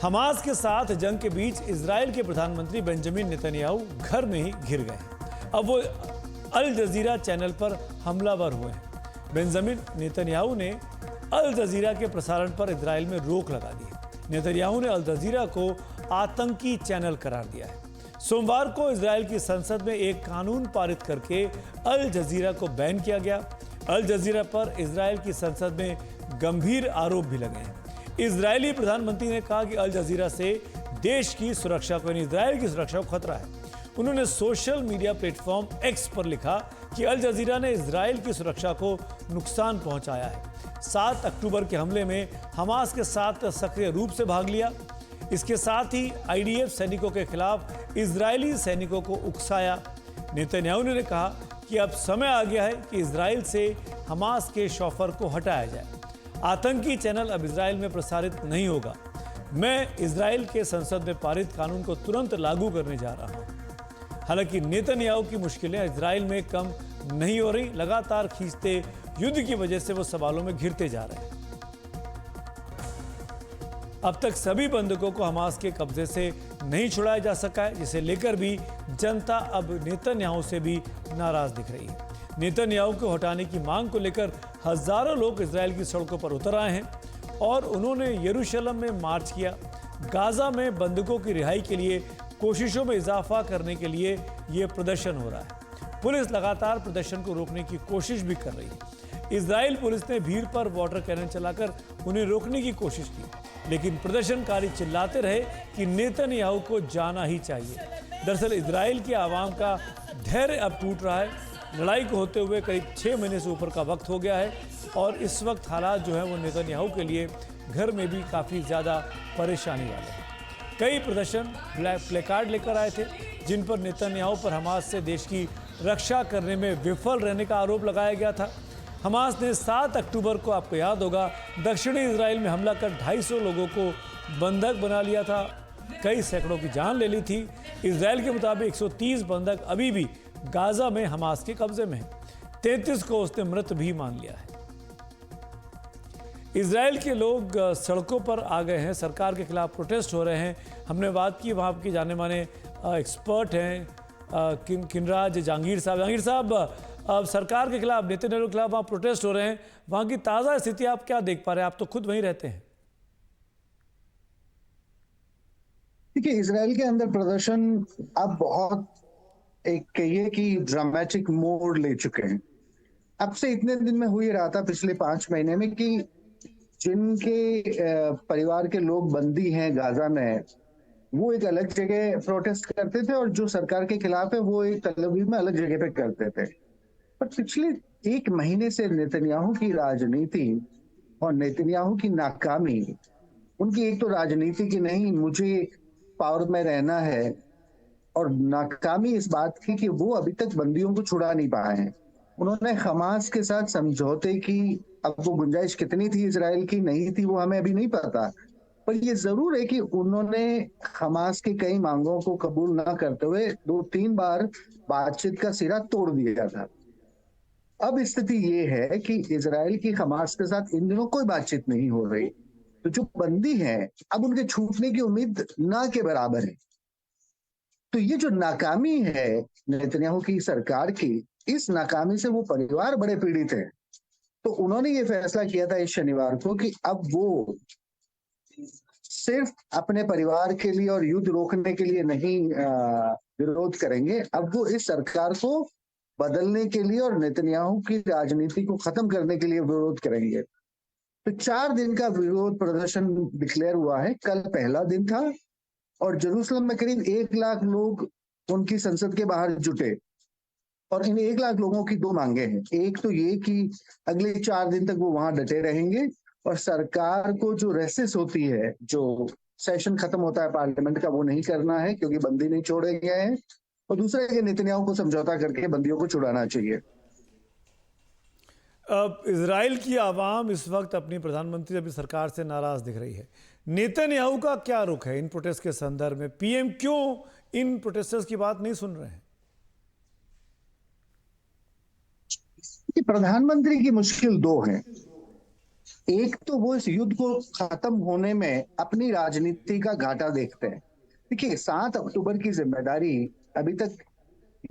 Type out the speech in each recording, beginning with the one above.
Hamas के साथ जंग के बीच इजराइल के प्रधानमंत्री बेंजामिन नेतन्याहू घर में ही घिर गए हैं। अब वो अल जजीरा चैनल पर हमलावर हुए हैं। बेंजामिन नेतन्याहू ने अल जजीरा के प्रसारण पर इजराइल में रोक लगा दी है। नेतन्याहू ने अल जजीरा को आतंकी चैनल करार दिया है। सोमवार को इजराइल की संसद में एक कानून पारित करके अल जजीरा को बैन किया गया। अल जजीरा पर इजराइल की संसद में गंभीर आरोप भी लगे हैं। इजरायली प्रधानमंत्री ने कहा कि अल जजीरा से देश की सुरक्षा को, यानी इजराइल की सुरक्षा को खतरा है। उन्होंने सोशल मीडिया प्लेटफॉर्म एक्स पर लिखा कि अल जजीरा ने इजराइल की सुरक्षा को नुकसान पहुंचाया है। 7 अक्टूबर के हमले में हमास के साथ सक्रिय रूप से भाग लिया। इसके साथ ही आईडीएफ सैनिकों के खिलाफ इजरायली सैनिकों को उकसाया। नेतन्याहू ने कहा कि अब समय आ गया है कि इजराइल से हमास के शॉफर को हटाया जाए। आतंकी चैनल अब इजराइल में प्रसारित नहीं होगा। मैं इजराइल के संसद में पारित कानून को तुरंत लागू करने जा रहा हूं। हालांकि नेतन्याहू की मुश्किलें इजराइल में कम नहीं हो रही। लगातार खींचते युद्ध की वजह से वो सवालों में घिरते जा रहे हैं। अब तक सभी बंधकों को हमास के कब्जे से नहीं छुड़ाया जा सका है, जिसे लेकर भी जनता अब नेतन्याहू से भी नाराज दिख रही है। नेतन्याहू को हटाने की मांग को लेकर हजारों लोग इजराइल की सड़कों पर उतर आए हैं और उन्होंने यरूशलेम में मार्च किया। गाजा में बंधकों की रिहाई के लिए कोशिशों में इजाफा करने के लिए यह प्रदर्शन हो रहा है। पुलिस लगातार प्रदर्शन को रोकने की कोशिश भी कर रही है। इजराइल पुलिस ने भीड़ पर वाटर कैनन चलाकर उन्हें रोकने की कोशिश की, लेकिन प्रदर्शनकारी चिल्लाते रहे कि नेतन्याहू को जाना ही चाहिए। दरअसल इजराइल की आवाम का धैर्य अब टूट रहा है। लड़ाई को होते हुए करीब 6 महीने से ऊपर का वक्त हो गया है और इस वक्त हालात जो है वो नेतन्याहू के लिए घर में भी काफ़ी ज़्यादा परेशानी वाले हैं। कई प्रदर्शन प्लेकार्ड लेकर आए थे जिन पर नेतन्याहू पर हमास से देश की रक्षा करने में विफल रहने का आरोप लगाया गया था। हमास ने 7 अक्टूबर को, आपको याद होगा, दक्षिणी इजराइल में हमला कर 250 लोगों को बंधक बना लिया था। कई सैकड़ों की जान ले ली थी। इजराइल के मुताबिक 130 बंधक अभी भी गाजा में हमास के कब्जे में है। 33 को उसने मृत भी मान लिया है। इजराइल के लोग सड़कों पर आ गए हैं, सरकार के खिलाफ प्रोटेस्ट हो रहे हैं। हमने बात की, वहाँ के जाने माने एक्सपर्ट हैं किनराज जहांगीर साहब। जहांगीर साहब, अब सरकार के खिलाफ, नेतन्याहू के खिलाफ वहाँ प्रोटेस्ट हो रहे हैं, वहाँ की ताज़ा स्थिति आप क्या देख पा रहे हैं? आप तो खुद वहीं रहते हैं। देखिए, इजराइल के अंदर प्रदर्शन अब बहुत एक कहिए कि ड्रामेटिक मोड़ ले चुके हैं। अब से इतने दिन में हो ही रहा था पिछले 5 महीने में कि जिनके परिवार के लोग बंदी हैं गाजा में, वो एक अलग जगह प्रोटेस्ट करते थे और जो सरकार के खिलाफ है वो एक तल अवीव में अलग जगह पे करते थे। पर पिछले 1 महीने से नेतन्याहू की राजनीति और नेतन्याहू की नाकामी, उनकी एक तो राजनीति की नहीं, मुझे पावर में रहना है, और नाकामी इस बात की कि वो अभी तक बंदियों को छुड़ा नहीं पाए हैं। उन्होंने हमास के साथ समझौते की, अब वो गुंजाइश कितनी थी इजराइल की, नहीं थी, वो हमें अभी नहीं पता, पर ये जरूर है कि उन्होंने हमास की कई मांगों को कबूल ना करते हुए 2-3 बार बातचीत का सिरा तोड़ दिया था। अब स्थिति ये है कि इजराइल की हमास के साथ इन दिनों कोई बातचीत नहीं हो रही, तो जो बंदी हैं अब उनके छूटने की उम्मीद ना के बराबर है। तो ये जो नाकामी है नेतन्याहू की सरकार की, इस नाकामी से वो परिवार बड़े पीड़ित हैं। तो उन्होंने ये फैसला किया था इस शनिवार को कि अब वो सिर्फ अपने परिवार के लिए और युद्ध रोकने के लिए नहीं विरोध करेंगे, अब वो इस सरकार को बदलने के लिए और नेतन्याहू की राजनीति को खत्म करने के लिए विरोध करेंगे। तो 4 दिन का विरोध प्रदर्शन डिक्लेयर हुआ है। कल पहला दिन था और यरूशलेम में करीब 1 लाख लोग उनकी संसद के बाहर जुटे और इन 1 लाख लोगों की 2 मांगे हैं। एक तो ये कि अगले 4 दिन तक वो वहां डटे रहेंगे और सरकार को जो रेसेस होती है, जो सेशन खत्म होता है पार्लियामेंट का, वो नहीं करना है क्योंकि बंदी नहीं छोड़े गए हैं, और दूसरा ये नेतन्याहू को समझौता करके बंदियों को छुड़ाना चाहिए। अब इजराइल की आवाम इस वक्त अपनी प्रधानमंत्री, अपनी सरकार से नाराज दिख रही है। नेतन्याहू का क्या रुख है इन प्रोटेस्ट के संदर्भ में? पीएम क्यों इन प्रोटेस्टर्स की बात नहीं सुन रहे हैं? प्रधानमंत्री की मुश्किल 2 है। एक तो वो इस युद्ध को खत्म होने में अपनी राजनीति का घाटा देखते हैं। देखिए, 7 अक्टूबर की जिम्मेदारी अभी तक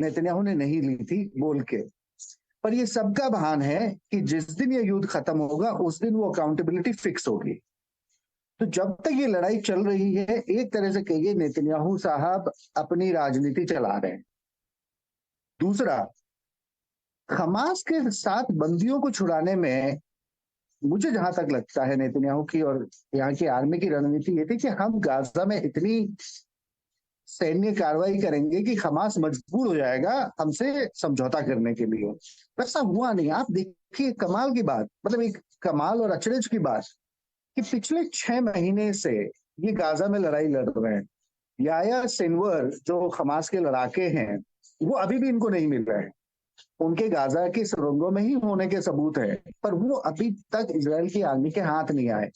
नेतन्याहू ने नहीं ली थी बोल के, पर ये सबका भान है कि जिस दिन ये युद्ध खत्म होगा उस दिन वो अकाउंटेबिलिटी फिक्स होगी। तो जब तक ये लड़ाई चल रही है, एक तरह से कहिए नेतन्याहू साहब अपनी राजनीति चला रहे हैं। दूसरा, हमास के 7 बंदियों को छुड़ाने में मुझे जहां तक लगता है नेतन्याहू की और यहाँ की आर्मी की रणनीति ये थी कि हम गाजा में इतनी सैन्य कार्रवाई करेंगे कि हमास मजबूर हो जाएगा हमसे समझौता करने के लिए। वैसा हुआ नहीं। आप देखिए, कमाल की बात, मतलब एक कमाल और अचरज की बात कि पिछले 6 महीने से ये गाजा में लड़ाई लड़ रहे हैं। याया सिनवर जो हमास के लड़ाके हैं, वो अभी भी इनको नहीं मिल रहे हैं। उनके गाजा की सुरंगों में ही होने के सबूत है, पर वो अभी तक इजराइल की आर्मी के हाथ नहीं आए।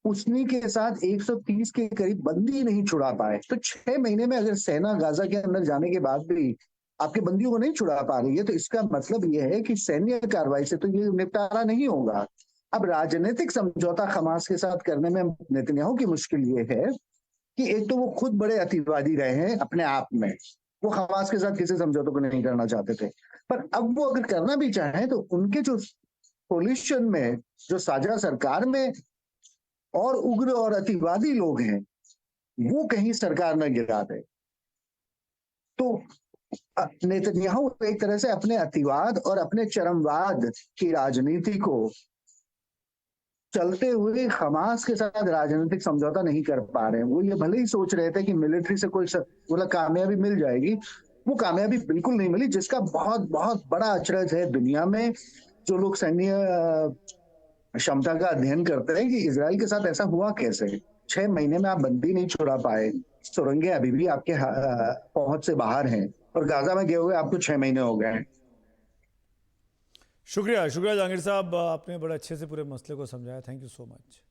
उसनी के साथ 130 के करीब बंदी नहीं छुड़ा पाए। तो 6 महीने में अगर सेना गाजा के अंदर जाने के बाद भी आपके बंदियों को नहीं छुड़ा पा रही है, तो इसका मतलब यह है कि सैन्य कार्रवाई से तो ये निपटारा नहीं होगा। अब राजनीतिक समझौता हमास के साथ करने में नेतन्याहू की मुश्किल ये है कि एक तो वो खुद बड़े अतिवादी रहे हैं अपने आप में, वो हमास के साथ किसी समझौते को नहीं करना चाहते थे, पर अब वो अगर करना भी चाहें तो उनके जो कोलिशन में, जो साझा सरकार में और उग्र और अतिवादी लोग हैं, वो कहीं सरकार न गिरा दे। तो नेतन्याहू एक तरह से अपने अतिवाद और अपने चरमवाद की राजनीति को चलते हुए हमास के साथ राजनीतिक समझौता नहीं कर पा रहे हैं। वो ये भले ही सोच रहे थे कि मिलिट्री से कोई बोला कामयाबी मिल जाएगी, वो कामयाबी बिल्कुल नहीं मिली, जिसका बहुत बहुत बड़ा अचरज है दुनिया में। जो लोग सैन्य क्षमता का अध्ययन करते हैं कि इजराइल के साथ ऐसा हुआ कैसे। 6 महीने में आप बंदी नहीं छुड़ा पाए, सुरंगें अभी भी आपके पहुंच से बाहर हैं, और गाजा में गए हुए आपको 6 महीने हो गए हैं। शुक्रिया शुक्रिया जहांगीर साहब, आपने बड़े अच्छे से पूरे मसले को समझाया। Thank you so much.